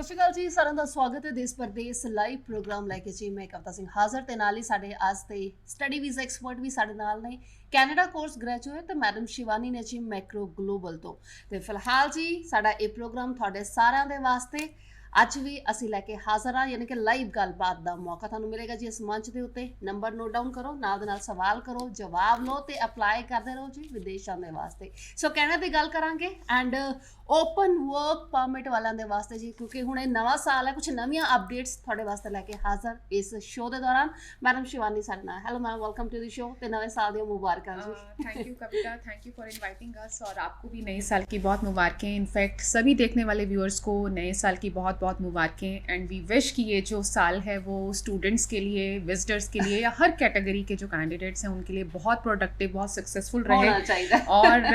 ਸਤਿ ਸ਼੍ਰੀ ਅਕਾਲ ਜੀ, ਸਾਰਿਆਂ ਦਾ ਸਵਾਗਤ ਹੈ ਦੇਸ਼ ਪ੍ਰਦੇਸ਼ ਲਾਈਵ ਪ੍ਰੋਗਰਾਮ ਲੈ ਕੇ ਜੀ। ਮੈਂ ਕਵਿਤਾ ਸਿੰਘ ਹਾਜ਼ਰ ਤੇ ਨਾਲ ਹੀ ਸਾਡੇ ਅੱਜ ਦੇ ਸਟੱਡੀ ਵੀਜ਼ਾ ਐਕਸਪਰਟ ਵੀ ਸਾਡੇ ਨਾਲ ਨੇ। ਕੈਨੇਡਾ ਕੋਰਸ ਗ੍ਰੈਜੂਏਟ ਤੇ ਮੈਡਮ ਸ਼ਿਵਾਨੀ ਨੇ ਜੀ ਮੈਕਰੋ ਗਲੋਬਲ ਤੋਂ। ਤੇ ਫਿਲਹਾਲ ਜੀ ਸਾਡਾ ਇਹ ਪ੍ਰੋਗਰਾਮ ਤੁਹਾਡੇ ਸਾਰਿਆਂ ਦੇ ਵਾਸਤੇ ਅੱਜ ਵੀ ਅਸੀਂ ਲੈ ਕੇ ਹਾਜ਼ਰ ਹਾਂ, ਯਾਨੀ ਕਿ ਲਾਈਵ ਗੱਲਬਾਤ ਦਾ ਮੌਕਾ ਤੁਹਾਨੂੰ ਮਿਲੇਗਾ ਜੀ ਇਸ ਮੰਚ ਦੇ ਉੱਤੇ। ਨੰਬਰ ਨੋਟ ਡਾਊਨ ਕਰੋ, ਨਾਲ ਦੇ ਨਾਲ ਸਵਾਲ ਕਰੋ, ਜਵਾਬ ਲਓ ਤੇ ਅਪਲਾਈ ਕਰਦੇ ਰਹੋ ਜੀ ਵਿਦੇਸ਼ਾਂ ਦੇ ਵਾਸਤੇ। ਸੋ ਕੈਨੇਡਾ ਦੀ ਗੱਲ ਕਰਾਂਗੇ ਐਂਡ ਓਪਨ ਵਰਕ ਪਰਮਿਟ ਵਾਲਿਆਂ ਦੇ ਵਾਸਤੇ ਜੀ, ਕਿਉਂਕਿ ਹੁਣ ਇਹ ਨਵਾਂ ਸਾਲ ਹੈ, ਕੁਝ ਨਵੀਆਂ ਅਪਡੇਟਸ ਤੁਹਾਡੇ ਵਾਸਤੇ ਲੈ ਕੇ ਹਾਜ਼ਰ ਇਸ ਸ਼ੋਅ ਦੇ ਦੌਰਾਨ। ਮੈਡਮ शिवानी ਸਾਡੇ ਨਾਲ। Hello ma'am, welcome to the show ਤੇ ਨਵੇਂ ਸਾਲ ਦੀਆਂ ਮੁਬਾਰਕਾਂ जी। Thank you Kavita, thank you for inviting us और आपको भी नए साल की बहुत मुबारकें। इनफैक्ट सभी देखने वाले व्यूअर्स को नए साल की बहुत बहुत मुबारकें एंड वी विश कि ये जो साल है वो स्टूडेंट्स के लिए, विजिटर्स के लिए या हर कैटेगरी के जो कैंडिडेट्स हैं उनके लिए बहुत प्रोडक्टिव, बहुत सक्सेसफुल रहे। और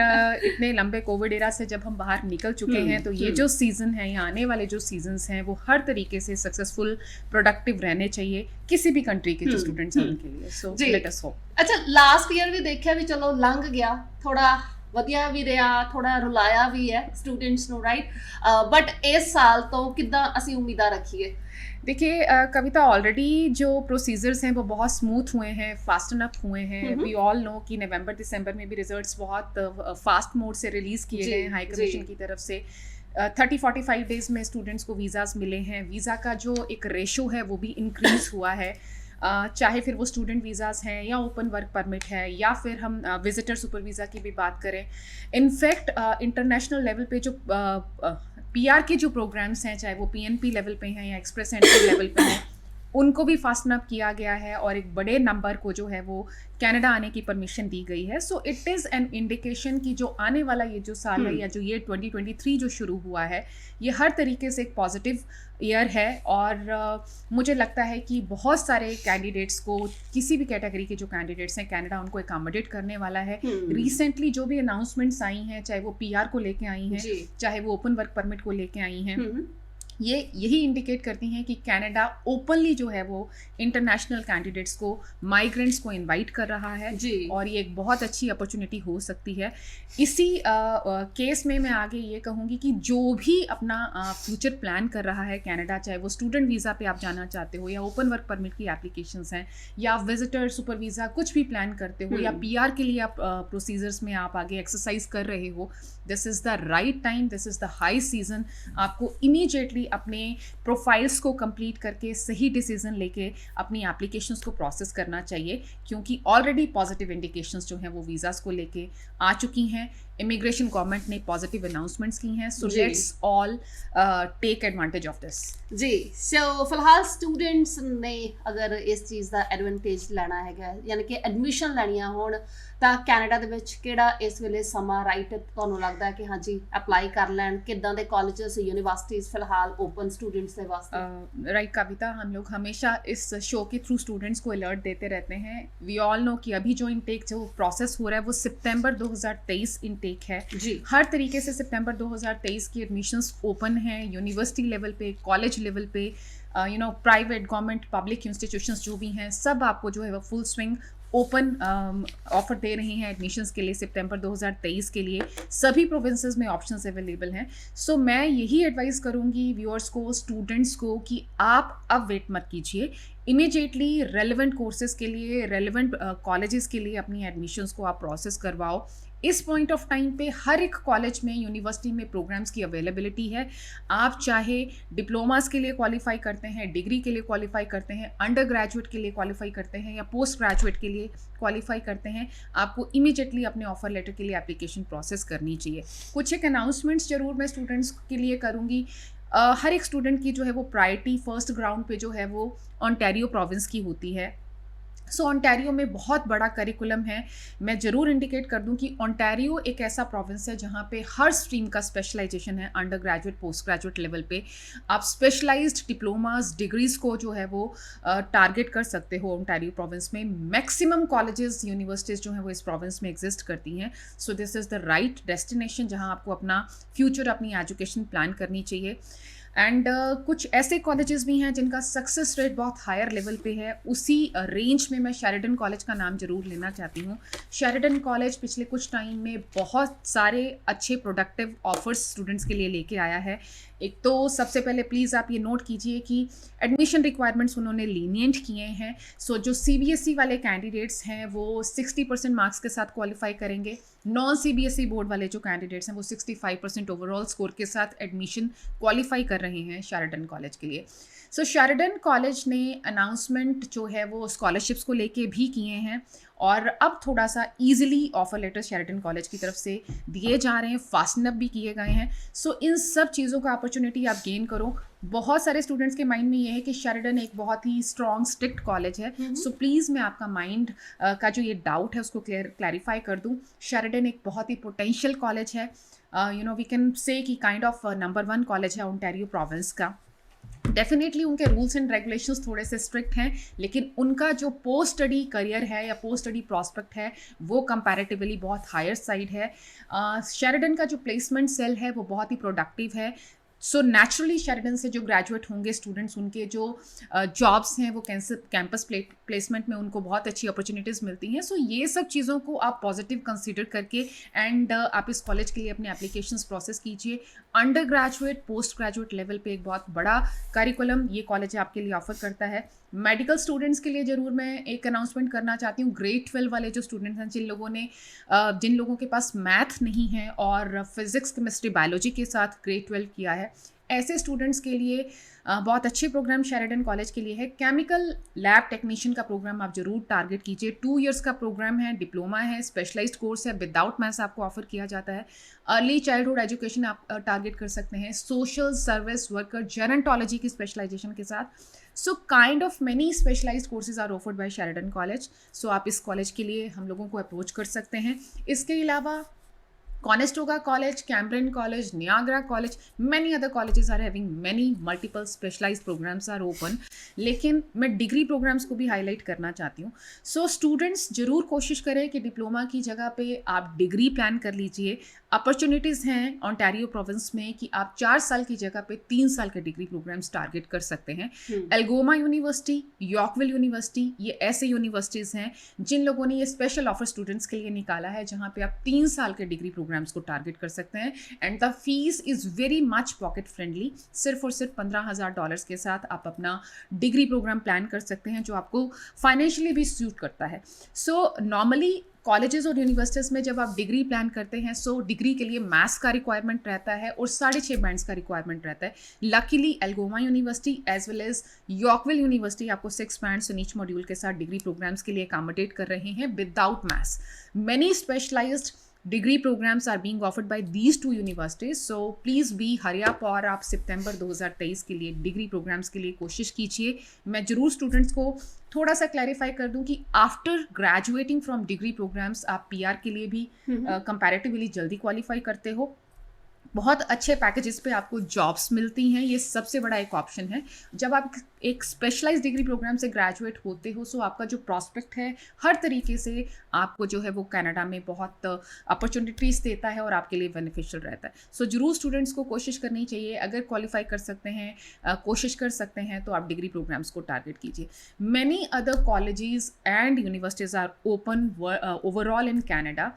इतने लंबे कोविड एरा से जब हम बाहर निकल चुके हैं तो ये जो सीज़न है या आने वाले जो सीजन्स हैं वो हर तरीके से सक्सेसफुल, प्रोडक्टिव रहने चाहिए किसी भी कंट्री के जो स्टूडेंट्स हैं उनके लिए। So let us hope. अच्छा, लास्ट ईयर भी देखा भी चलो लंघ गया, थोड़ा ਵਧੀਆ ਵੀ ਰਿਹਾ, ਥੋੜਾ ਰੁਲਾਇਆ ਵੀ ਹੈ ਸਟੂਡੈਂਟਸ ਨੂੰ, ਰਾਈਟ? ਬਟ ਇਸ ਸਾਲ ਤੋਂ ਕਿੱਦਾਂ ਅਸੀਂ ਉਮੀਦਾਂ ਰੱਖੀਏ? देखिए कविता, ऑलरेडी जो प्रोसीजर्स हैं वो बहुत स्मूथ हुए हैं, फास्ट अनफ हुए हैं। वी ऑल नो कि नवंबर दिसंबर में भी रिजल्ट्स बहुत फास्ट मोड से रिलीज़ किए गए हैं हाई कमीशन की तरफ से। 30-45 डेज़ में स्टूडेंट्स को वीज़ाज़ मिले हैं। वीज़ा का जो एक रेशो है वो भी इंक्रीज़ हुआ है, चाहे फिर वो स्टूडेंट वीज़ाज़ हैं या ओपन वर्क परमिट है या फिर हम विजिटर सुपर वीज़ा की भी बात करें। इनफैक्ट इंटरनेशनल लेवल पे जो पीआर के जो प्रोग्राम्स हैं, चाहे वो पीएनपी लेवल पे हैं या एक्सप्रेस एंट्री लेवल पे हैं, उनको भी फास्टन अप किया गया है और एक बड़े नंबर को जो है वो कनाडा आने की परमिशन दी गई है। So it is an indication कि जो आने वाला ये जो साल है या जो ये 2023 जो शुरू हुआ है, ये हर तरीके से एक पॉजिटिव ईयर है। और मुझे लगता है कि बहुत सारे कैंडिडेट्स को, किसी भी कैटेगरी के जो कैंडिडेट्स हैं, कनाडा उनको एकोमोडेट करने वाला है। रिसेंटली जो भी अनाउंसमेंट्स आई हैं, चाहे वो पीआर को लेके आई हैं, चाहे वो ओपन वर्क परमिट को लेके आई हैं, ये यही इंडिकेट करती हैं कि कनाडा ओपनली जो है वो इंटरनेशनल कैंडिडेट्स को, माइग्रेंट्स को इनवाइट कर रहा है जी। और ये एक बहुत अच्छी अपॉर्चुनिटी हो सकती है। इसी केस में मैं आगे ये कहूँगी कि जो भी अपना फ्यूचर प्लान कर रहा है कनाडा, चाहे वो स्टूडेंट वीज़ा पे आप जाना चाहते हो या ओपन वर्क परमिट की एप्लीकेशंस हैं या विजिटर सुपर वीज़ा कुछ भी प्लान करते हो या पीआर के लिए आप प्रोसीजर्स में आप आगे एक्सरसाइज कर रहे हो, this is the right time, this is the high season. आपको इमीडिएटली अपने प्रोफाइल्स को कंप्लीट करके सही डिसीजन लेके अपनी एप्लीकेशंस को प्रोसेस करना चाहिए, क्योंकि ऑलरेडी पॉजिटिव इंडिकेशंस जो हैं वो वीज़ाज़ को लेके आ चुकी हैं। इमिग्रेशन गवर्नमेंट ने पॉजिटिव अनाउंसमेंट्स की हैं। So let's all take advantage of this जी। सो फिलहाल स्टूडेंट्स ने अगर इस चीज़ का एडवांटेज लेना है, यानी कि एडमिशन लैनियां होण ਤਾਂ ਕੈਨੇਡਾ ਦੇ ਵਿੱਚ ਕਿਹੜਾ ਇਸ ਵੇਲੇ ਸਮਾਂ ਰਾਈਟ ਤੁਹਾਨੂੰ ਲੱਗਦਾ ਹੈ ਕਿ ਹਾਂਜੀ ਅਪਲਾਈ ਕਰ ਲੈਣ? ਕਿੱਦਾਂ ਦੇ ਕਾਲजेस, यूनिवर्सिटीज़ फिलहाल ओपन स्टूडेंट्स के वास्ते? राइट कविता, हम लोग हमेशा इस शो के थ्रू स्टूडेंट्स को अलर्ट देते रहते हैं। वी ऑल नो कि अभी जो इनटेक जो प्रोसेस हो रहा है वो सितंबर 2023 इनटेक है जी। हर तरीके से सितंबर 2023 की एडमिशन्स ओपन हैं, यूनिवर्सिटी लेवल पे, कॉलेज लेवल पे, प्राइवेट, गवर्नमेंट, पब्लिक इंस्टीट्यूशंस जो भी हैं, सब आपको जो है वो फुल स्विंग ओपन ऑफर दे रही हैं एडमिशन्स के लिए। सितंबर 2023 के लिए सभी प्रोविंसेस में ऑप्शंस अवेलेबल हैं। सो मैं यही एडवाइस करूँगी व्यूअर्स को, स्टूडेंट्स को, कि आप अब वेट मत कीजिए, इमीडिएटली रेलेवेंट कोर्सेज़ के लिए, रेलेवेंट कॉलेजेस के लिए अपनी एडमिशन्स को आप प्रोसेस करवाओ। इस पॉइंट ऑफ टाइम पे हर एक कॉलेज में, यूनिवर्सिटी में प्रोग्राम्स की अवेलेबिलिटी है। आप चाहे डिप्लोमास के लिए क्वालिफाई करते हैं, डिग्री के लिए क्वालिफाई करते हैं, अंडर ग्रेजुएट के लिए क्वालिफाई करते हैं या पोस्ट ग्रेजुएट के लिए क्वालिफाई करते हैं, आपको इमीडिएटली अपने ऑफर लेटर के लिए एप्लीकेशन प्रोसेस करनी चाहिए। कुछ एक अनाउंसमेंट्स ज़रूर मैं स्टूडेंट्स के लिए करूँगी। हर एक स्टूडेंट की जो है वो प्रायोरिटी फर्स्ट ग्राउंड पे जो है वो ओंटारियो प्रोविंस की होती है। सो ओंटारियो में बहुत बड़ा करिकुलम है। मैं ज़रूर इंडिकेट कर दूं कि ओंटारियो एक ऐसा प्रोविंस है जहाँ पे हर स्ट्रीम का स्पेशलाइजेशन है, under graduate, post graduate level पे। आप स्पेशलाइज्ड डिप्लोमास, डिग्रीज़ को जो है वो टारगेट कर सकते हो ओंटारियो प्रोविंस में। मैक्सिमम कॉलेजेस, यूनिवर्सिटीज़ जो हैं वो इस प्रोविंस में एग्जिस्ट करती हैं। So this is the right destination जहाँ आपको अपना फ्यूचर, अपनी एजुकेशन प्लान करनी चाहिए। एंड कुछ ऐसे कॉलेजेस भी हैं जिनका सक्सेस रेट बहुत हायर लेवल पे है। उसी रेंज में मैं शेरिडन कॉलेज का नाम जरूर लेना चाहती हूँ। शेरिडन कॉलेज पिछले कुछ टाइम में बहुत सारे अच्छे प्रोडक्टिव ऑफर्स स्टूडेंट्स के लिए लेके आया है। एक तो सबसे पहले प्लीज़ आप ये नोट कीजिए कि एडमिशन रिक्वायरमेंट्स उन्होंने लीनियंट किए हैं। सो जो CBSE वाले कैंडिडेट्स हैं वो 60% मार्क्स के साथ क्वालिफाई करेंगे। नॉन CBSE बोर्ड वाले जो कैंडिडेट्स हैं वो 65% ओवरऑल स्कोर के साथ एडमिशन क्वालिफाई कर रहे हैं शेरिडन कॉलेज के लिए। सो शेरिडन कॉलेज ने अनाउंसमेंट जो है वो स्कॉलरशिप्स को लेके भी किए हैं और अब थोड़ा सा easily offer letter Sheridan college की तरफ से दिए जा रहे हैं, फास्टन अप भी किए गए हैं। सो इन सब चीज़ों का अपॉर्चुनिटी आप गेन करो। बहुत सारे स्टूडेंट्स के माइंड में ये है कि शेरिडन एक बहुत ही स्ट्रॉन्ग स्ट्रिक्ट कॉलेज है। सो प्लीज़ मैं आपका माइंड का जो ये डाउट है उसको क्लैरिफाई कर दूं। शेरिडन एक बहुत ही पोटेंशियल कॉलेज है। वी कैन से कि काइंड ऑफ नंबर 1 कॉलेज है ओंटारियो प्रोविंस का। डेफिनेटली उनके रूल्स एंड रेगुलेशंस थोड़े से स्ट्रिक्ट हैं, लेकिन उनका जो पोस्ट स्टडी करियर है या पोस्ट स्टडी प्रॉस्पेक्ट है वो कंपैरेटिवली बहुत हायर साइड है। शेरिडन का जो प्लेसमेंट सेल है वो बहुत ही प्रोडक्टिव है। सो नेचुरली शेरिडन से जो ग्रेजुएट होंगे स्टूडेंट्स, उनके जो जॉब्स हैं वो कैंपस प्लेसमेंट में उनको बहुत अच्छी अपॉर्चुनिटीज़ मिलती हैं। सो ये सब चीज़ों को आप पॉजिटिव कंसीडर करके एंड आप इस कॉलेज के लिए अपने एप्लीकेशंस प्रोसेस कीजिए। Under graduate post graduate level पे एक बहुत बड़ा करिकुलम ये कॉलेज आपके लिए ऑफर करता है। मेडिकल स्टूडेंट्स के लिए ज़रूर मैं एक अनाउंसमेंट करना चाहती हूँ। ग्रेड 12 वाले जो स्टूडेंट्स हैं, जिन लोगों के पास मैथ नहीं है और फिजिक्स केमिस्ट्री बायोलॉजी के साथ ग्रेड 12 किया है, ऐसे स्टूडेंट्स के लिए बहुत अच्छे प्रोग्राम शेरिडन कॉलेज के लिए है। केमिकल लैब टेक्नीशियन का प्रोग्राम आप जरूर टारगेट कीजिए। 2 इयर्स का प्रोग्राम है, डिप्लोमा है, स्पेशलाइज्ड कोर्स है, विदाउट मैथ्स आपको ऑफर किया जाता है। अर्ली चाइल्डहुड एजुकेशन आप टारगेट कर सकते हैं, सोशल सर्विस वर्कर, जेरोंटोलॉजी की स्पेशलाइजेशन के साथ। So kind of many specialised courses are offered by Sheridan college. सो आप इस कॉलेज के लिए हम लोगों को अप्रोच कर सकते हैं। इसके अलावा Conestoga College, Cameron College, Niagara College, many other colleges are having many multiple specialized programs are open. लेकिन मैं डिग्री प्रोग्राम्स को भी हाईलाइट करना चाहती हूँ। सो स्टूडेंट्स जरूर कोशिश करें कि डिप्लोमा की जगह पे आप डिग्री प्लान कर लीजिए। अपॉर्चुनिटीज़ हैं ओंटारियो प्रोविंस में कि आप 4 साल की जगह पे 3 साल के डिग्री प्रोग्राम्स टारगेट कर सकते हैं। एल्गोमा यूनिवर्सिटी, यॉर्कविल यूनिवर्सिटी, ये ऐसे यूनिवर्सिटीज़ हैं जिन लोगों ने ये स्पेशल ऑफर स्टूडेंट्स के लिए निकाला है, जहाँ पे आप 3 साल के डिग्री प्रोग्राम्स को टारगेट कर सकते हैं। And the fees is very much pocket friendly. सिर्फ और सिर्फ $15,000 के साथ आप अपना डिग्री प्रोग्राम प्लान कर सकते हैं, जो आपको फाइनेंशियली भी सूट करता है। सो नॉर्मली कॉलेजेस और यूनिवर्सिटीज़ में जब आप डिग्री प्लान करते हैं, सो डिग्री के लिए मैथ्स का रिक्वायरमेंट रहता है और 6.5 बैंड्स का रिक्वायरमेंट रहता है। Luckily Algoma university as well as Yorkville university आपको 6 बैंड्स इन ईच मॉड्यूल के साथ डिग्री प्रोग्राम्स के लिए अकोमोडेट कर रहे हैं without maths. Many specialised degree programmes are being offered by these 2 universities. So please be hurry up और आप सितंबर 2023 के लिए डिग्री प्रोग्राम्स के लिए कोशिश कीजिए। मैं जरूर स्टूडेंट्स को थोड़ा सा क्लैरिफाई कर दूं कि after graduating from degree programmes आप PR के लिए भी कंपैरेटिवली जल्दी क्वालिफाई करते हो। बहुत अच्छे पैकेजेस पे आपको जॉब्स मिलती हैं, ये सबसे बड़ा एक ऑप्शन है। जब आप एक स्पेशलाइज्ड डिग्री प्रोग्राम से ग्रेजुएट होते हो, सो आपका जो प्रॉस्पेक्ट है हर तरीके से आपको जो है वो कनाडा में बहुत अपॉर्चुनिटीज़ देता है और आपके लिए बेनिफिशियल रहता है। सो जरूर स्टूडेंट्स को कोशिश करनी चाहिए, अगर क्वालिफाई कर सकते हैं, कोशिश कर सकते हैं, तो आप डिग्री प्रोग्राम्स को टारगेट कीजिए। Many other colleges and universities are open overall in Canada.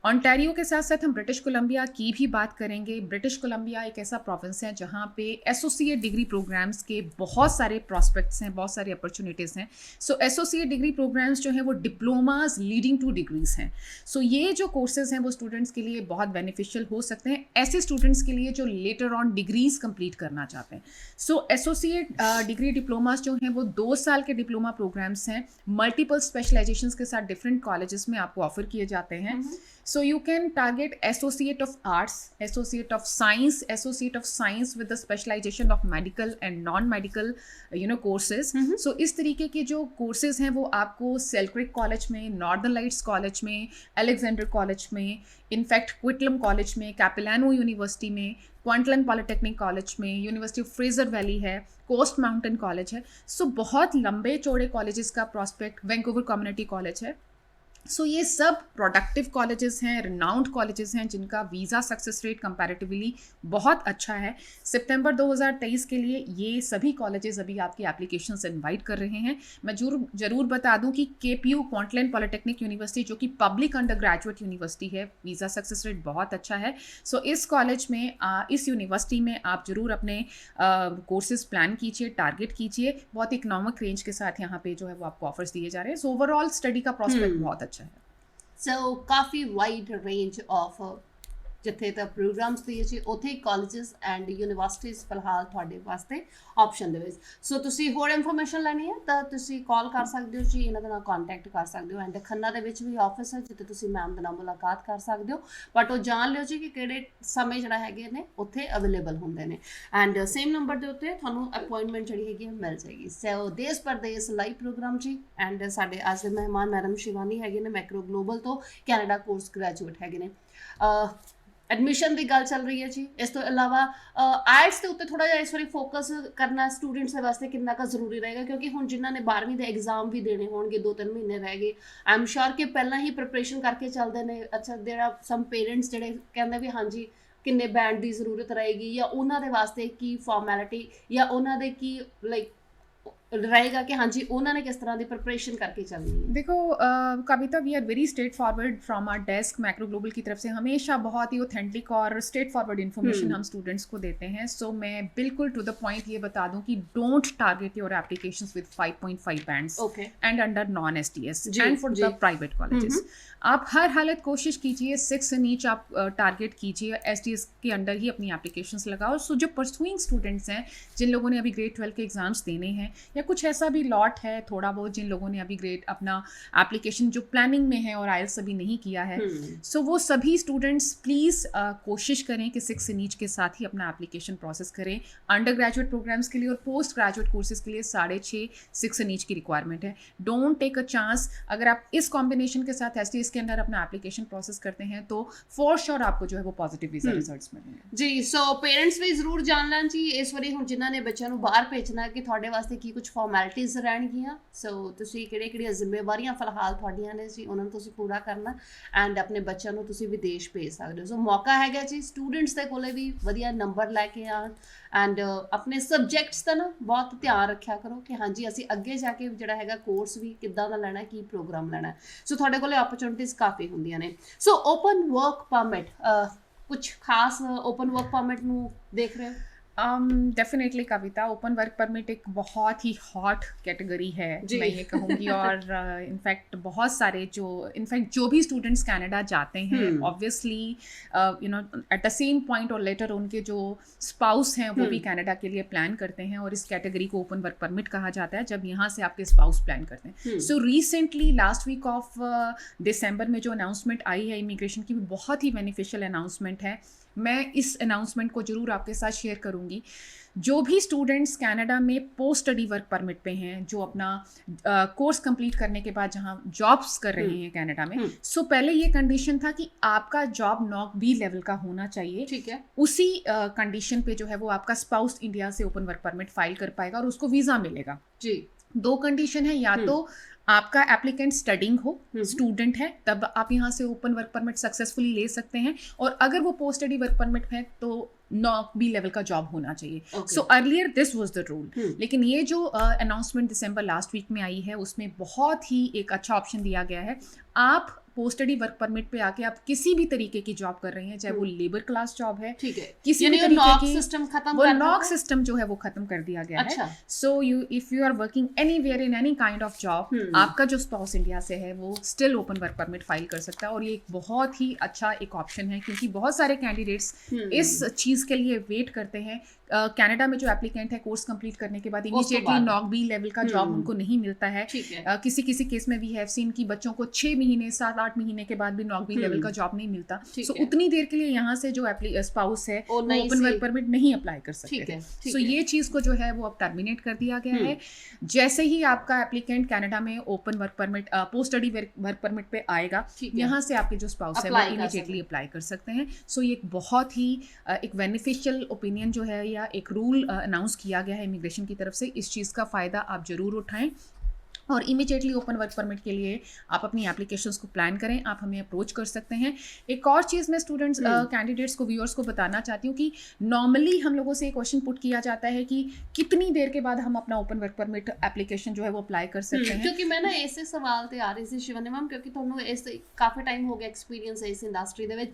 Ontario के साथ साथ हम ब्रिटिश कोलंबिया की भी बात करेंगे। ब्रिटिश कोलंबिया एक ऐसा प्रोविंस है जहाँ पे एसोसिएट डिग्री प्रोग्राम्स के बहुत सारे प्रॉस्पेक्ट्स हैं, बहुत सारी अपॉर्चुनिटीज़ हैं। सो एसोसिएट डिग्री प्रोग्राम्स जो हैं वो डिप्लोमाज लीडिंग टू डिग्रीज हैं। सो ये जो कोर्सेज हैं वो स्टूडेंट्स के लिए बहुत बेनिफिशियल हो सकते हैं, ऐसे स्टूडेंट्स के लिए जो लेटर ऑन डिग्रीज कंप्लीट करना चाहते हैं। सो एसोसिएट डिग्री डिप्लोमाज जो हैं वो 2 साल के डिप्लोमा प्रोग्राम्स हैं, मल्टीपल स्पेशलाइजेशंस के साथ डिफरेंट कॉलेजेस में आपको ऑफर किए जाते हैं। So you can target Associate of Arts, Associate of Science with the specialization of medical and non-medical, courses. So इस तरीके के जो courses हैं वो आपको सेल्क्रिक कॉलेज में, नॉर्दर्न लाइट्स कॉलेज में, अलेक्जेंडर कॉलेज में, इनफैक्ट क्विटलम कॉलेज में, कैपिलानो यूनिवर्सिटी में, क्वांटलन पॉलिटेक्निक कॉलेज में, यूनिवर्सिटी ऑफ फ्रेजर वैली है, कोस्ट माउंटेन कॉलेज है। सो बहुत लंबे चौड़े कॉलेजेस का प्रॉस्पेक्ट वैंकूवर कम्युनिटी कॉलेज है। सो ये सब प्रोडक्टिव कॉलेजेस हैं, रिनाउंड कॉलेजेस हैं, जिनका वीज़ा सक्सेस रेट कंपैरेटिवली बहुत अच्छा है। सितंबर 2023 के लिए ये सभी कॉलेजेस अभी आपकी एप्लीकेशंस इनवाइट कर रहे हैं। मैं ज़रूर बता दूं कि केपीयू क्वांटलैंड पॉलिटेक्निक यूनिवर्सिटी, जो कि पब्लिक अंडर ग्रेजुएट यूनिवर्सिटी है, वीज़ा सक्सेस रेट बहुत अच्छा है। सो इस कॉलेज में इस यूनिवर्सिटी में आप ज़रूर अपने कोर्सेज प्लान कीजिए, टारगेट कीजिए। बहुत इकोनॉमिक रेंज के साथ यहाँ पे जो है वो आपको ऑफर्स दिए जा रहे हैं। सो ओवरऑल स्टडी का प्रॉस्पेक्ट बहुत अच्छा है। सो काफ़ी वाइड रेंज ऑफ ਜਿੱਥੇ ਤਾਂ ਪ੍ਰੋਗਰਾਮਸ ਦੀ ਜੀ ਉੱਥੇ ਕਾਲਜਸ ਐਂਡ ਯੂਨੀਵਰਸਿਟੀਜ਼ ਫਿਲਹਾਲ ਤੁਹਾਡੇ ਵਾਸਤੇ ਆਪਸ਼ਨ ਦੇ ਵਿੱਚ। ਸੋ ਤੁਸੀਂ ਹੋਰ ਇਨਫੋਰਮੇਸ਼ਨ ਲੈਣੀ ਹੈ ਤਾਂ ਤੁਸੀਂ ਕਾਲ ਕਰ ਸਕਦੇ ਹੋ ਜੀ, ਇਹਨਾਂ ਦੇ ਨਾਲ ਕੰਟੈਕਟ ਕਰ ਸਕਦੇ ਹੋ। ਐਂਡ ਖੰਨਾ ਦੇ ਵਿੱਚ ਵੀ ਆਫਿਸ ਹੈ ਜਿੱਥੇ ਤੁਸੀਂ ਮੈਮ ਦੇ ਨਾਲ ਮੁਲਾਕਾਤ ਕਰ ਸਕਦੇ ਹੋ, ਬਟ ਉਹ ਜਾਣ ਲਿਓ ਜੀ ਕਿ ਕਿਹੜੇ ਸਮੇਂ ਜਿਹੜਾ ਹੈਗੇ ਨੇ ਉੱਥੇ ਅਵੇਲੇਬਲ ਹੁੰਦੇ ਨੇ। ਐਂਡ ਸੇਮ ਨੰਬਰ ਦੇ ਉੱਤੇ ਤੁਹਾਨੂੰ ਅਪਾਇੰਟਮੈਂਟ ਜਿਹੜੀ ਹੈਗੀ ਮਿਲ ਜਾਏਗੀ। ਸੋ ਦੇਸ਼ ਪਰਦੇਸ ਲਾਈਵ ਪ੍ਰੋਗਰਾਮ ਜੀ। ਐਂਡ ਸਾਡੇ ਅੱਜ ਦੇ ਮਹਿਮਾਨ ਮੈਡਮ ਸ਼ਿਵਾਨੀ ਹੈਗੇ ਨੇ, ਮੈਕਰੋ ਗਲੋਬਲ ਤੋਂ ਕੈਨੇਡਾ ਕੋਰਸ ਗ੍ਰੈਜੂਏਟ ਹੈਗੇ ਨੇ। ਐਡਮਿਸ਼ਨ ਦੀ ਗੱਲ ਚੱਲ ਰਹੀ ਹੈ ਜੀ। ਇਸ ਤੋਂ ਇਲਾਵਾ ਆਇਲਟਸ ਦੇ ਉੱਤੇ ਥੋੜ੍ਹਾ ਜਿਹਾ ਇਸ ਵਾਰੀ ਫੋਕਸ ਕਰਨਾ ਸਟੂਡੈਂਟਸ ਦੇ ਵਾਸਤੇ ਕਿੰਨਾ ਕੁ ਜ਼ਰੂਰੀ ਰਹੇਗਾ, ਕਿਉਂਕਿ ਹੁਣ ਜਿਨ੍ਹਾਂ ਨੇ 12ਵੀਂ ਦੇ ਐਗਜ਼ਾਮ ਵੀ ਦੇਣੇ ਹੋਣਗੇ, 2-3 ਮਹੀਨੇ ਰਹਿ ਗਏ, ਆਈ ਐਮ ਸ਼ੋਰ ਕਿ ਪਹਿਲਾਂ ਹੀ ਪ੍ਰਿਪਰੇਸ਼ਨ ਕਰਕੇ ਚੱਲਦੇ ਨੇ। ਅੱਛਾ, ਦੇਰ ਆਰ ਸਮ ਪੇਰੈਂਟਸ ਜਿਹੜੇ ਕਹਿੰਦੇ ਵੀ ਹਾਂਜੀ ਕਿੰਨੇ ਬੈਂਡ ਦੀ ਜ਼ਰੂਰਤ ਰਹੇਗੀ, ਜਾਂ ਉਹਨਾਂ ਦੇ ਵਾਸਤੇ ਕੀ ਫਾਰਮੈਲਿਟੀ, ਜਾਂ ਉਹਨਾਂ ਦੇ ਕੀ ਲਾਈਕ रहेगा कि हाँ जी उन्होंने किस तरह की प्रिपरेशन करके चलनी है। देखो Kavita, we are very straightforward from our desk Macro Global की तरफ से हमेशा बहुत ही ऑथेंटिक और स्ट्रेट फॉरवर्ड इन्फॉर्मेशन हम स्टूडेंट्स को देते हैं। सो मैं बिल्कुल टू द पॉइंट ये बता दूं कि don't target your applications with 5.5 bands and under non STS and for the private colleges. आप हर हालत कोशिश कीजिए 6 से नीचे आप टारगेट कीजिए, एसटीएस के अंडर ही अपनी एप्लीकेशंस लगाओ। सो जो परसुइंग स्टूडेंट्स हैं, जिन लोगों ने अभी ग्रेड 12 के एग्जाम्स देने हैं, या कुछ ऐसा भी लॉट है थोड़ा बहुत जिन लोगों ने अभी ग्रेड अपना एप्लीकेशन जो प्लानिंग में है और आइल्स अभी नहीं किया है, सो वो सभी स्टूडेंट्स प्लीज़ कोशिश करें कि 6 से नीच के साथ ही अपना एप्लीकेशन प्रोसेस करें। अंडर ग्रेजुएट प्रोग्राम्स के लिए और पोस्ट ग्रेजुएट कोर्सेज के लिए 6.5 6 से नीच की रिक्वायरमेंट है। Don't take a chance. अगर आप इस कॉम्बिनेशन के साथ एसटीएस के अंदर अपना एप्लीकेशन प्रोसेस करते हैं तो फॉर श्योर आपको जो है वो पॉजिटिव वीज़ा रिजल्ट्स मिलेंगे जी। सो पेरेंट्स भी जरूर जान लें जी इस वारी हुण जिन्होंने बच्चों को बाहर भेजना कि तुहाडे वास्ते की कुछ फॉर्मैलिटीज़ रहणगियां। सो तुसीं किहड़ियां जिम्मेवारियां फिलहाल तुहाडियां ने जी उन्हां नूं तुसीं पूरा करना एंड अपने बच्चों को तुसीं विदेश भेज सकते हो। सो मौका हैगा जी स्टूडेंट्स दे कोले भी वधिया नंबर लैके आउण एंड अपने सबजैक्ट्स का ना बहुत ध्यान रखा करो कि हाँ जी असीं अगे जाके जिहड़ा हैगा कोर्स भी किद्दां दा लैणा, की प्रोग्राम लैणा। सो तुहाडे कोले अपॉर्चुनिटीज़ काफ़ी हुंदियां ने। सो ओपन वर्क परमिट, कुछ खास ओपन वर्क परमिट नूं देख रहे हो? डेफिनेटली कविता, ओपन वर्क परमिट एक बहुत ही हॉट कैटेगरी है मैं ये कहूँगी। और इनफैक्ट बहुत सारे जो भी स्टूडेंट्स कनाडा जाते हैं, obviously you know at the same point और लेटर उनके जो स्पाउस हैं वो भी कनाडा के लिए प्लान करते हैं, और इस कैटेगरी को ओपन वर्क परमिट कहा जाता है जब यहाँ से आपके स्पाउस प्लान करते हैं। So recently last week of दिसंबर में जो अनाउंसमेंट आई है इमिग्रेशन की, भी बहुत ही बेनिफिशियल अनाउंसमेंट है। मैं इस अनाउंसमेंट को ज़रूर आपके साथ शेयर करूँगी। जो भी स्टूडेंट्स कनाडा में पोस्ट स्टडी वर्क परमिट पे हैं, जो अपना कोर्स कंप्लीट करने के बाद जहाँ जॉब्स कर रहे हैं कनाडा में, सो पहले ये कंडीशन था कि आपका जॉब नॉक बी लेवल का होना चाहिए। ठीक है। उसी कंडीशन पे जो है वो आपका स्पाउस इंडिया से ओपन वर्क परमिट फाइल कर पाएगा और उसको वीज़ा मिलेगा जी। 2 कंडीशन है, या तो आपका एप्लीकेंट स्टडिंग हो, स्टूडेंट है, तब आप यहाँ से ओपन वर्क परमिट सक्सेसफुली ले सकते हैं, और अगर वो पोस्ट स्टडी वर्क परमिट है तो नॉक बी लेवल का जॉब होना चाहिए। So earlier this was the rule, लेकिन ये जो अनाउंसमेंट दिसंबर लास्ट वीक में आई है उसमें बहुत ही एक अच्छा ऑप्शन दिया गया है। आप पोस्ट स्टडी वर्क परमिट पे आके आप किसी भी तरीके की जॉब कर रहे हैं, चाहे वो लेबर क्लास जॉब है, ठीक है, किसी भी तरीके की, सिस्टम खत्म, वो नॉक सिस्टम जो है वो खत्म कर दिया गया है। So you if you are working anywhere in any kind of job, आपका जो स्पाउस इंडिया से है वो still open work permit file कर सकता है, और ये एक बहुत ही अच्छा एक ऑप्शन है, क्योंकि बहुत सारे कैंडिडेट्स इस चीज़ के लिए वेट करते हैं। कनाडा में जो एप्लीकेंट है कोर्स कंप्लीट करने के बाद इमीडिएटली नॉक बी लेवल का जॉब उनको नहीं मिलता है। किसी किसी केस में वी हैव सीन कि बच्चों को 6 महीने 7-8 महीने के बाद भी नॉक बी लेवल का जॉब नहीं मिलता। सो उतनी देर के लिए यहाँ से जो स्पाउस है वो ओपन वर्क परमिट नहीं अप्लाई कर सकते। सो ये चीज़ को जो है वो अब टर्मिनेट कर दिया गया है। जैसे ही आपका एप्लीकेंट कनाडा में open work permit post study work permit पे आएगा, यहाँ से आपके जो स्पाउस है वो इमीडिएटली अप्लाई कर सकते हैं। सो ये एक बहुत ही एक बेनिफिशियल ओपिनियन जो है या एक रूल अनाउंस किया गया है इमिग्रेशन की तरफ से, इस चीज़ का फ़ायदा आप ज़रूर उठाएं। और इमीडिएटली ओपन वर्क परमिट के लिए आप अपनी एप्लीकेशंस को प्लान करें, आप हमें अप्रोच कर सकते हैं। एक और चीज़ मैं स्टूडेंट्स कैंडिडेट्स को, व्यूअर्स को बताना चाहती हूँ कि नॉर्मली हम लोगों से ये क्वेश्चन पुट किया जाता है कि कितनी देर के बाद हम अपना ओपन वर्क परमिट एप्लीकेशन जो है वो अप्लाई कर सकते हैं। क्योंकि मैं ना ਇਸੇ ਸਵਾਲ ਤੇ ਆ ਰਹੀ ਸੀ ਸ਼ਿਵਾਨੀ ਮੈਮ, ਕਿਉਂਕਿ ਤੁਹਾਨੂੰ ਇਸ ਕਾਫੀ ਟਾਈਮ ਹੋ ਗਿਆ ਐਕਸਪੀਰੀਅੰਸ ਹੈ ਇਸ ਇੰਡਸਟਰੀ ਦੇ ਵਿੱਚ,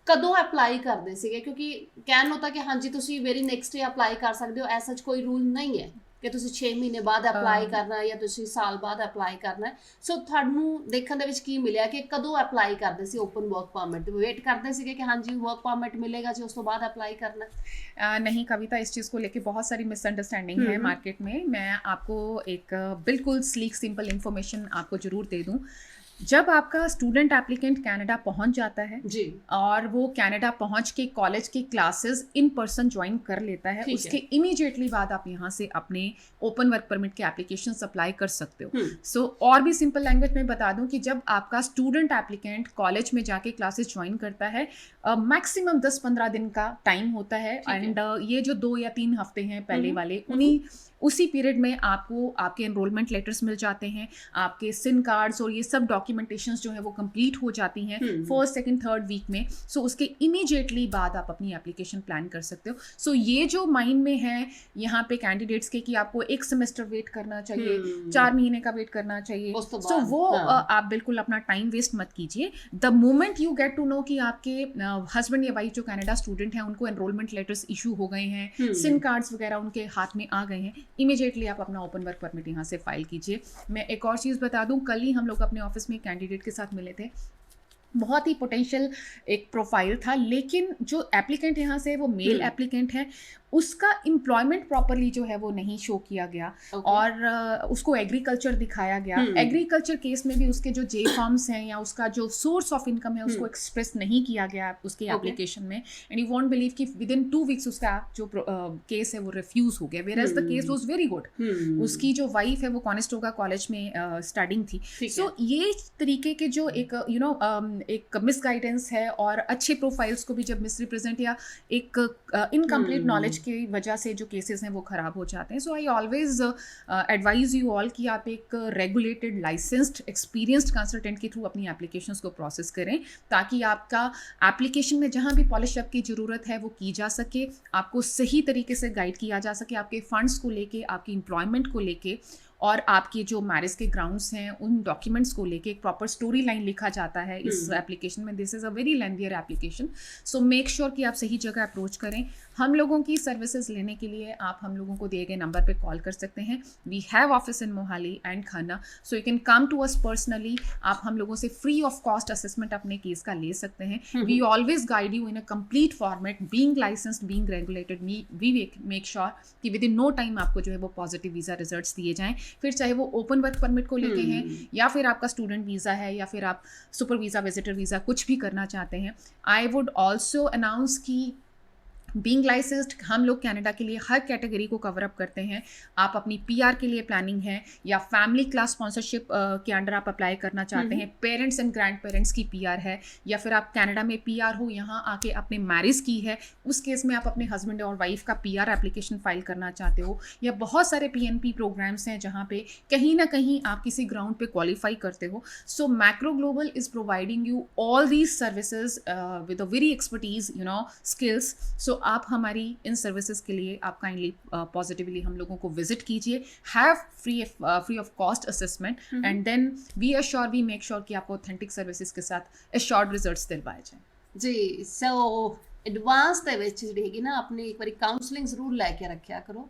ਕਦੋਂ ਅਪਲਾਈ ਕਰਦੇ ਸੀਗੇ? ਕਿਉਂਕਿ ਕਹਿਣ ਨੂੰ ਤਾਂ ਕਿ ਹਾਂਜੀ ਤੁਸੀਂ ਵੈਰੀ ਨੈਕਸਟ ਡੇ ਅਪਲਾਈ ਕਰ ਸਕਦੇ ਹੋ, ਐਸਾ ਕੋਈ ਰੂਲ ਨਹੀਂ ਹੈ ਕਿ ਤੁਸੀਂ 6 ਮਹੀਨੇ ਬਾਅਦ ਅਪਲਾਈ ਕਰਨਾ ਜਾਂ ਤੁਸੀਂ ਸਾਲ ਬਾਅਦ ਅਪਲਾਈ ਕਰਨਾ। ਸੋ ਤੁਹਾਨੂੰ ਦੇਖਣ ਦੇ ਵਿੱਚ ਕੀ ਮਿਲਿਆ ਕਿ ਕਦੋਂ ਅਪਲਾਈ ਕਰਦੇ ਸੀ ਓਪਨ ਵਰਕ ਪਰਮਿਟ? ਵੇਟ ਕਰਦੇ ਸੀਗੇ ਕਿ ਹਾਂਜੀ ਵਰਕ ਪਰਮਿਟ ਮਿਲੇਗਾ ਜੀ, ਉਸ ਤੋਂ ਬਾਅਦ ਅਪलाई करना? नहीं कविता, इस चीज़ को लेके बहुत सारी मिसअंडरस्टैंडिंग है मार्केट में। मैं आपको एक बिल्कुल स्लीक सिंपल इंफॉर्मेशन आपको ज़रूर दे दूँ। जब आपका स्टूडेंट एप्लीकेंट कनाडा पहुंच जाता है जी, और वो कनाडा पहुंच के कॉलेज की क्लासेस इन पर्सन ज्वाइन कर लेता है, उसके इमीडिएटली बाद आप यहाँ से अपने ओपन वर्क परमिट के एप्लीकेशन अप्लाई कर सकते हो। सो और भी सिंपल लैंग्वेज में बता दूं कि जब आपका स्टूडेंट एप्लीकेंट कॉलेज में जाके क्लासेस ज्वाइन करता है, मैक्सिमम 10-15 दिन का टाइम होता है। एंड ये जो 2 या 3 हफ्ते हैं पहले वाले, उसी पीरियड में आपको आपके एनरोलमेंट लेटर्स मिल जाते हैं, आपके सिन कार्ड्स और ये सब डॉक्यूमेंटेशंस जो है वो कंप्लीट हो जाती हैं फर्स्ट, सेकंड, थर्ड वीक में। सो उसके इमीडिएटली बाद आप अपनी एप्लीकेशन प्लान कर सकते हो। सो ये जो माइंड में है यहाँ पे कैंडिडेट्स के कि आपको 1 सेमेस्टर वेट करना चाहिए, 4 महीने का वेट करना चाहिए, सो वो आप बिल्कुल अपना टाइम वेस्ट मत कीजिए। The moment you get to know कि आपके हस्बैंड या वाइफ जो कनाडा स्टूडेंट हैं उनको एनरोलमेंट लेटर्स इशू हो गए हैं, सिन कार्ड्स वगैरह उनके हाथ में आ गए हैं, इमीडिएटली आप अपना ओपन वर्क परमिट यहाँ से फाइल कीजिए। मैं एक और चीज़ बता दूँ, कल ही हम लोग अपने ऑफिस में कैंडिडेट के साथ मिले थे, बहुत ही पोटेंशियल एक प्रोफाइल था, लेकिन जो एप्लीकेंट यहाँ से वो मेल एप्लीकेंट है, उसका एम्प्लॉयमेंट प्रॉपरली जो है वो नहीं शो किया गया और उसको एग्रीकल्चर दिखाया गया। एग्रीकल्चर केस में भी उसके जो जे फॉर्म्स हैं या उसका जो सोर्स ऑफ इनकम है उसको एक्सप्रेस नहीं किया गया उसके एप्लीकेशन में। एंड यू वॉन्ट बिलीव कि विद इन 2 वीक्स उसका जो केस है वो रिफ्यूज हो गया, whereas the case was very good. उसकी जो वाइफ है वो कॉनेस्टोगा कॉलेज में स्टडिंग थी। सो ये तरीके के जो एक एक मिसगाइडेंस है और अच्छे प्रोफाइल्स को भी जब मिसरिप्रेजेंट या एक इनकम्प्लीट नॉलेज की वजह से जो केसेस हैं वो ख़राब हो जाते हैं। So I always advise you all कि आप एक रेगुलेटेड, लाइसेंस्ड, एक्सपीरियंस्ड कंसल्टेंट के थ्रू अपनी एप्लीकेशंस को प्रोसेस करें, ताकि आपका एप्लीकेशन में जहाँ भी पॉलिश अप की ज़रूरत है वो की जा सके, आपको सही तरीके से गाइड किया जा सके, आपके फंड्स को लेके, आपकी एम्प्लॉयमेंट को लेके और आपके जो मैरिज के ग्राउंड्स हैं उन डॉक्यूमेंट्स को लेके एक प्रॉपर स्टोरी लाइन लिखा जाता है इस एप्लीकेशन में। This is a very lengthier application, so make sure कि आप सही जगह अप्रोच करें। हम लोगों की सर्विसेज लेने के लिए आप हम लोगों को दिए गए नंबर पे कॉल कर सकते हैं। We have office in Mohali and Khanna, so you can come to us personally. आप हम लोगों से फ्री ऑफ कॉस्ट असेसमेंट अपने केस का ले सकते हैं। We always guide you in a complete format, being licensed, being regulated. We make sure कि विद इन नो टाइम आपको जो है वो पॉजिटिव वीज़ा रिजल्ट्स दिए जाएँ, फिर चाहे वो ओपन वर्क परमिट को लेके हैं या फिर आपका स्टूडेंट वीज़ा है या फिर आप सुपर वीज़ा, विजिटर वीज़ा कुछ भी करना चाहते हैं। आई वुड ऑल्सो अनाउंस कि बीइंग लाइसेंस्ड हम लोग कनाडा के लिए हर कैटेगरी को कवर अप करते हैं। आप अपनी पीआर के लिए प्लानिंग है या फैमिली क्लास स्पॉन्सरशिप के अंडर आप अप्लाई करना चाहते हैं, पेरेंट्स एंड ग्रैंड पेरेंट्स की पीआर है, या फिर आप कनाडा में पीआर हो, यहाँ आके आपने मैरिज की है, उस केस में आप अपने हस्बैंड और वाइफ का पीआर एप्लीकेशन फाइल करना चाहते हो, या बहुत सारे पीएनपी प्रोग्राम्स हैं जहाँ पे कहीं ना कहीं आप किसी ग्राउंड पे क्वालिफाई करते हो। So Macro Global is providing you all these services with a very expertise skills. So आप हमारी इन सर्विसेज के लिए आप काइंडली पॉजिटिवली हम लोगों को विजिट कीजिए, have free of cost assessment, and then we assure, we make sure कि आपको ऑथेंटिक सर्विसेज के साथ एश्योर्ड रिजल्ट्स दिलवाए जाएं। जी, सो एडवांस ਦੇ ਵਿੱਚ ਜਿਹੜੀ ਹੈਗੀ ਨਾ ਆਪਣੀ ਇੱਕ ਵਾਰੀ ਕਾਉਂਸਲਿੰਗ ਜ਼ਰੂਰ ਲੈ ਕੇ ਰੱਖਿਆ ਕਰੋ।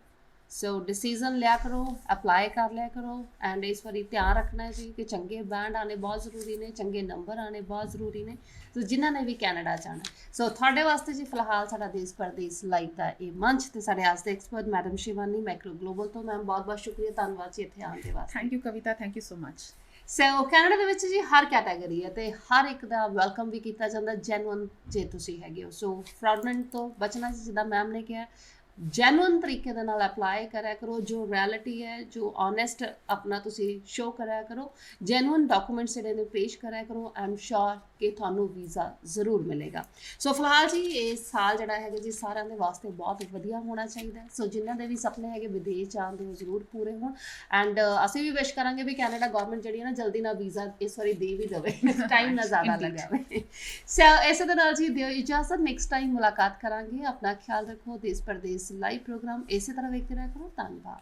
ਸੋ ਡਿਸੀਜ਼ਨ ਲਿਆ ਕਰੋ, ਅਪਲਾਈ ਕਰ ਲਿਆ ਕਰੋ, ਐਂਡ ਇਸ ਵਾਰੀ ਧਿਆਨ ਰੱਖਣਾ ਹੈ ਜੀ ਕਿ ਚੰਗੇ ਬੈਂਡ ਆਣੇ ਬਹੁਤ ਜ਼ਰੂਰੀ ਨੇ, ਚੰਗੇ ਨੰਬਰ ਆਣੇ ਬਹੁਤ ਜ਼ਰੂਰੀ ਨੇ। ਸੋ ਜਿਨ੍ਹਾਂ ਨੇ ਵੀ ਕੈਨੇਡਾ ਜਾਣਾ, ਸੋ ਤੁਹਾਡੇ ਵਾਸਤੇ ਜੀ ਫਿਲਹਾਲ ਸਾਡਾ ਦੇਸ਼ ਪਰਦੇਸ ਲਾਈਵ ਦਾ ਇਹ ਮੰਚ ਤੇ ਸਾਡੇ ਅੱਜ ਦੇ expert madam Shivani Macro global ਤੋਂ। ਮੈਮ ਬਹੁਤ ਬਹੁਤ ਸ਼ੁਕਰੀਆ, ਧੰਨਵਾਦ ਜੀ ਇੱਥੇ ਆਉਣ ਦੇ ਵਾਸਤੇ। Thank you Kavita, thank you so much. So Canada ਦੇ ਵਿੱਚ ਜੀ ਹਰ ਕੈਟਾਗਰੀ ਹੈ ਤੇ ਹਰ ਇੱਕ ਦਾ ਵੈਲਕਮ ਵੀ ਕੀਤਾ ਜਾਂਦਾ ਜੈਨੂਅਨ ਜੇ ਤੁਸੀਂ ਹੈਗੇ ਹੋ। ਸੋ ਫਰਾਡਮੈਂਟ ਤੋਂ ਬਚਣਾ ਜੀ, ਜਿੱਦਾਂ ਮੈਮ ਨੇ ਕਿਹਾ, ਜੈਨੂਅਨ ਤਰੀਕੇ ਦੇ ਨਾਲ ਅਪਲਾਈ ਕਰਿਆ ਕਰੋ, ਜੋ ਰਿਐਲਿਟੀ ਹੈ, ਜੋ ਓਨੈਸਟ ਆਪਣਾ ਤੁਸੀਂ ਸ਼ੋ ਕਰਿਆ ਕਰੋ, ਜੈਨੂਅਨ ਡਾਕੂਮੈਂਟਸ ਜਿਹੜੇ ਨੇ ਪੇਸ਼ ਕਰਿਆ ਕਰੋ। ਆਈ ਐਮ ਸ਼ੋਰ ਕਿ ਤੁਹਾਨੂੰ ਵੀਜ਼ਾ ਜ਼ਰੂਰ ਮਿਲੇਗਾ। ਸੋ ਫਿਲਹਾਲ ਜੀ ਇਹ ਸਾਲ ਜਿਹੜਾ ਹੈਗਾ ਜੀ ਸਾਰਿਆਂ ਦੇ ਵਾਸਤੇ ਬਹੁਤ ਵਧੀਆ ਹੋਣਾ ਚਾਹੀਦਾ ਹੈ। ਸੋ ਜਿਨ੍ਹਾਂ ਦੇ ਵੀ ਸੁਪਨੇ ਹੈਗੇ ਵਿਦੇਸ਼ ਜਾਣ ਦੇ ਉਹ ਜ਼ਰੂਰ ਪੂਰੇ ਹੋਣ ਐਂਡ ਅਸੀਂ ਵੀ ਵਿਸ਼ ਕਰਾਂਗੇ ਵੀ ਕੈਨੇਡਾ ਗਵਰਨਮੈਂਟ ਜਿਹੜੀ ਹੈ ਨਾ ਜਲਦੀ ਨਾਲ ਵੀਜ਼ਾ ਇਸ ਵਾਰੀ ਦੇ ਵੀ ਦੇਵੇ, ਟਾਈਮ ਨਾ ਜ਼ਿਆਦਾ ਲਗਾਵੇ। ਸੋ ਇਸੇ ਦੇ ਨਾਲ ਜੀ ਦਿਓ ਇਜਾਜ਼ਤ, ਨੈਕਸਟ ਟਾਈਮ ਮੁਲਾਕਾਤ ਕਰਾਂਗੇ। ਆਪਣਾ ਖਿਆਲ ਰੱਖੋ। ਦੇਸ਼ ਪ੍ਰਦੇਸ਼ ਲਾਈਵ ਪ੍ਰੋਗਰਾਮ ਇਸੇ ਤਰ੍ਹਾਂ ਵੇਖਦੇ ਰਹਿਆ ਕਰੋ। ਧੰਨਵਾਦ।